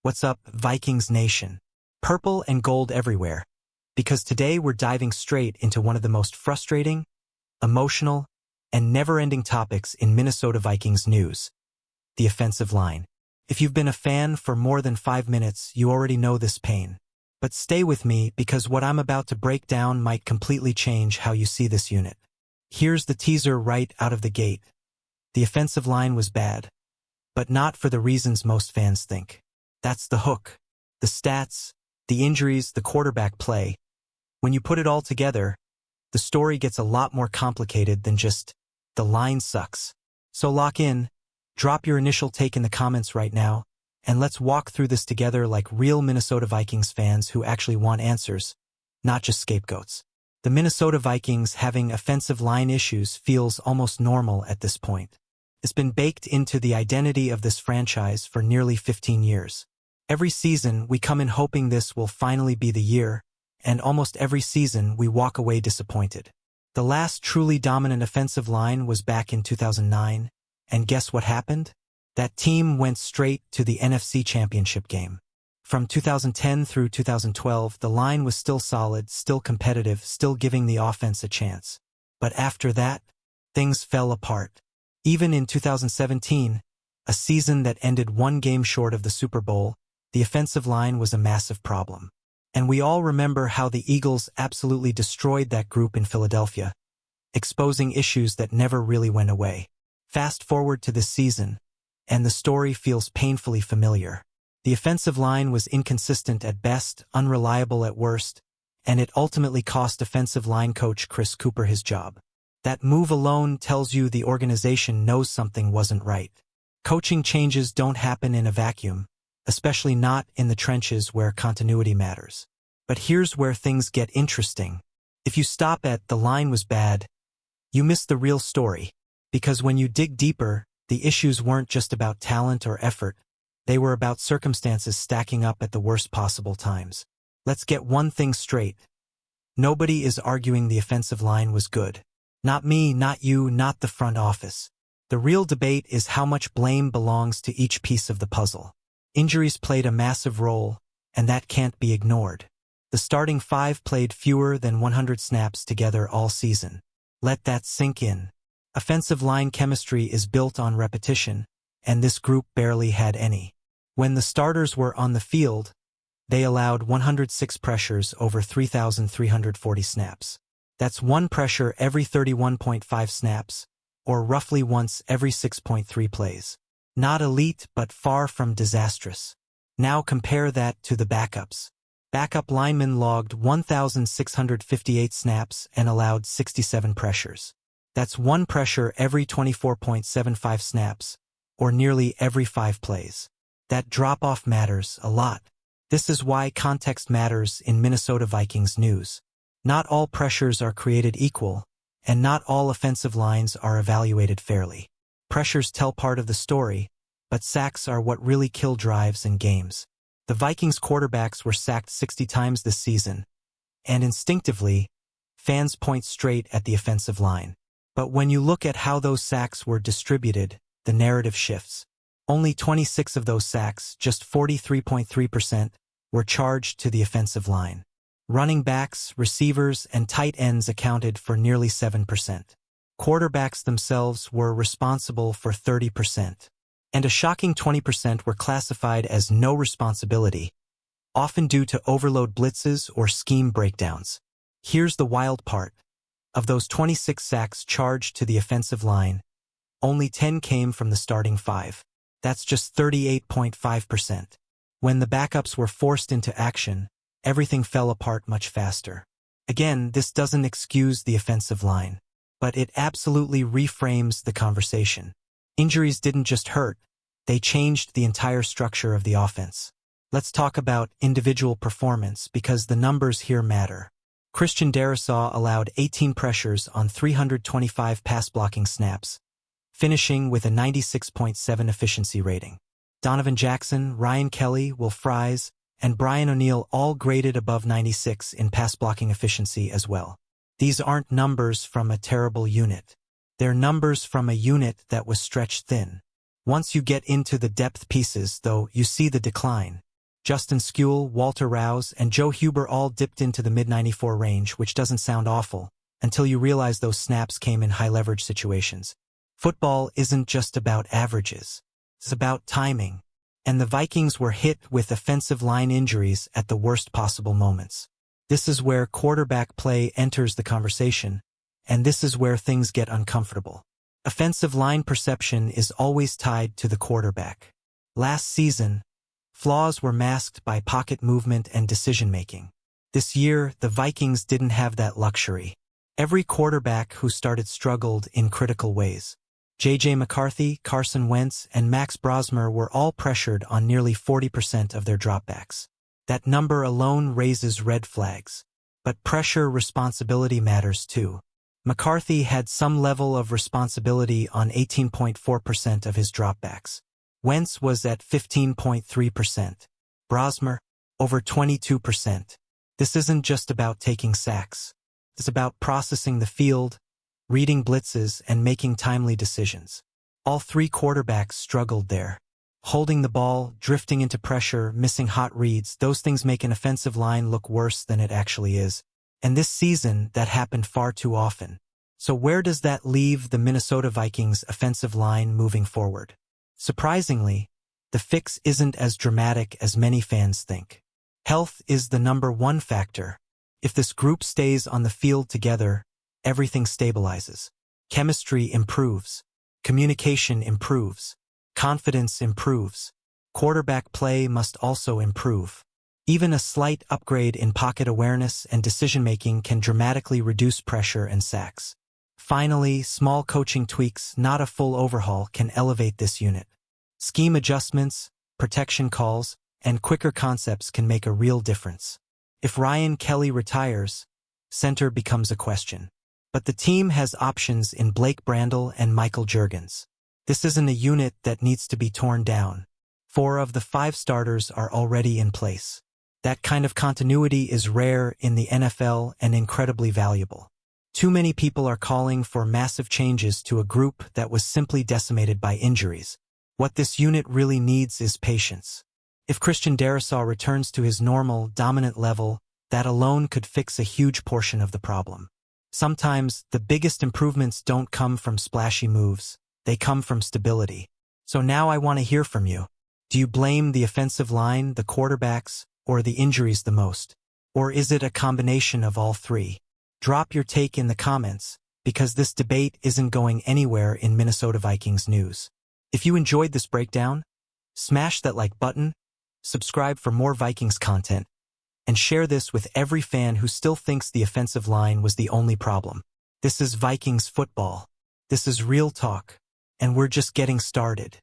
What's up, Vikings Nation? Purple and gold everywhere. Because today we're diving straight into one of the most frustrating, emotional, and never-ending topics in Minnesota Vikings news: the offensive line. If you've been a fan for more than 5 minutes, you already know this pain. But stay with me, because what I'm about to break down might completely change how you see this unit. Here's the teaser right out of the gate. The offensive line was bad, but not for the reasons most fans think. That's the hook. The stats, the injuries, the quarterback play. When you put it all together, the story gets a lot more complicated than just, the line sucks. So lock in, drop your initial take in the comments right now, and let's walk through this together like real Minnesota Vikings fans who actually want answers, not just scapegoats. The Minnesota Vikings having offensive line issues feels almost normal at this point. It's been baked into the identity of this franchise for nearly 15 years. Every season, we come in hoping this will finally be the year, and almost every season we walk away disappointed. The last truly dominant offensive line was back in 2009, and guess what happened? That team went straight to the NFC Championship game. From 2010 through 2012, the line was still solid, still competitive, still giving the offense a chance. But after that, things fell apart. Even in 2017, a season that ended one game short of the Super Bowl, the offensive line was a massive problem. And we all remember how the Eagles absolutely destroyed that group in Philadelphia, exposing issues that never really went away. Fast forward to this season, and the story feels painfully familiar. The offensive line was inconsistent at best, unreliable at worst, and it ultimately cost offensive line coach Chris Cooper his job. That move alone tells you the organization knows something wasn't right. Coaching changes don't happen in a vacuum, especially not in the trenches where continuity matters. But here's where things get interesting. If you stop at "the line was bad," you miss the real story. Because when you dig deeper, the issues weren't just about talent or effort. They were about circumstances stacking up at the worst possible times. Let's get one thing straight. Nobody is arguing the offensive line was good. Not me, not you, not the front office. The real debate is how much blame belongs to each piece of the puzzle. Injuries played a massive role, and that can't be ignored. The starting five played fewer than 100 snaps together all season. Let that sink in. Offensive line chemistry is built on repetition, and this group barely had any. When the starters were on the field, they allowed 106 pressures over 3,340 snaps. That's one pressure every 31.5 snaps, or roughly once every 6.3 plays. Not elite, but far from disastrous. Now compare that to the backups. Backup linemen logged 1,658 snaps and allowed 67 pressures. That's one pressure every 24.75 snaps, or nearly every 5 plays. That drop-off matters a lot. This is why context matters in Minnesota Vikings news. Not all pressures are created equal, and not all offensive lines are evaluated fairly. Pressures tell part of the story, but sacks are what really kill drives and games. The Vikings quarterbacks were sacked 60 times this season, and instinctively, fans point straight at the offensive line. But when you look at how those sacks were distributed, the narrative shifts. Only 26 of those sacks, just 43.3%, were charged to the offensive line. Running backs, receivers, and tight ends accounted for nearly 7%. Quarterbacks themselves were responsible for 30%. And a shocking 20% were classified as no responsibility, often due to overload blitzes or scheme breakdowns. Here's the wild part. Of those 26 sacks charged to the offensive line, only 10 came from the starting 5. That's just 38.5%. When the backups were forced into action, everything fell apart much faster. Again, this doesn't excuse the offensive line, but it absolutely reframes the conversation. Injuries didn't just hurt, they changed the entire structure of the offense. Let's talk about individual performance, because the numbers here matter. Christian Darrisaw allowed 18 pressures on 325 pass-blocking snaps, finishing with a 96.7 efficiency rating. Donovan Jackson, Ryan Kelly, Will Fries, and Brian O'Neill all graded above 96 in pass-blocking efficiency as well. These aren't numbers from a terrible unit. They're numbers from a unit that was stretched thin. Once you get into the depth pieces, though, you see the decline. Justin Skule, Walter Rouse, and Joe Huber all dipped into the mid-94 range, which doesn't sound awful, until you realize those snaps came in high-leverage situations. Football isn't just about averages. It's about timing. And the Vikings were hit with offensive line injuries at the worst possible moments. This is where quarterback play enters the conversation, and this is where things get uncomfortable. Offensive line perception is always tied to the quarterback. Last season, flaws were masked by pocket movement and decision-making. This year, the Vikings didn't have that luxury. Every quarterback who started struggled in critical ways. J.J. McCarthy, Carson Wentz, and Max Brosmer were all pressured on nearly 40% of their dropbacks. That number alone raises red flags. But pressure responsibility matters too. McCarthy had some level of responsibility on 18.4% of his dropbacks. Wentz was at 15.3%. Brosmer, over 22%. This isn't just about taking sacks. It's about processing the field, reading blitzes, and making timely decisions. All three quarterbacks struggled there. Holding the ball, drifting into pressure, missing hot reads, those things make an offensive line look worse than it actually is. And this season, that happened far too often. So where does that leave the Minnesota Vikings offensive line moving forward? Surprisingly, the fix isn't as dramatic as many fans think. Health is the #1 factor. If this group stays on the field together, everything stabilizes. Chemistry improves. Communication improves. Confidence improves. Quarterback play must also improve. Even a slight upgrade in pocket awareness and decision-making can dramatically reduce pressure and sacks. Finally, small coaching tweaks, not a full overhaul, can elevate this unit. Scheme adjustments, protection calls, and quicker concepts can make a real difference. If Ryan Kelly retires, center becomes a question. But the team has options in Blake Brandel and Michael Juergens. This isn't a unit that needs to be torn down. 4 of the 5 starters are already in place. That kind of continuity is rare in the NFL and incredibly valuable. Too many people are calling for massive changes to a group that was simply decimated by injuries. What this unit really needs is patience. If Christian Darrisaw returns to his normal, dominant level, that alone could fix a huge portion of the problem. Sometimes, the biggest improvements don't come from splashy moves. They come from stability. So now I want to hear from you. Do you blame the offensive line, the quarterbacks, or the injuries the most? Or is it a combination of all three? Drop your take in the comments, because this debate isn't going anywhere in Minnesota Vikings news. If you enjoyed this breakdown, smash that like button, subscribe for more Vikings content, and share this with every fan who still thinks the offensive line was the only problem. This is Vikings football. This is real talk, and we're just getting started.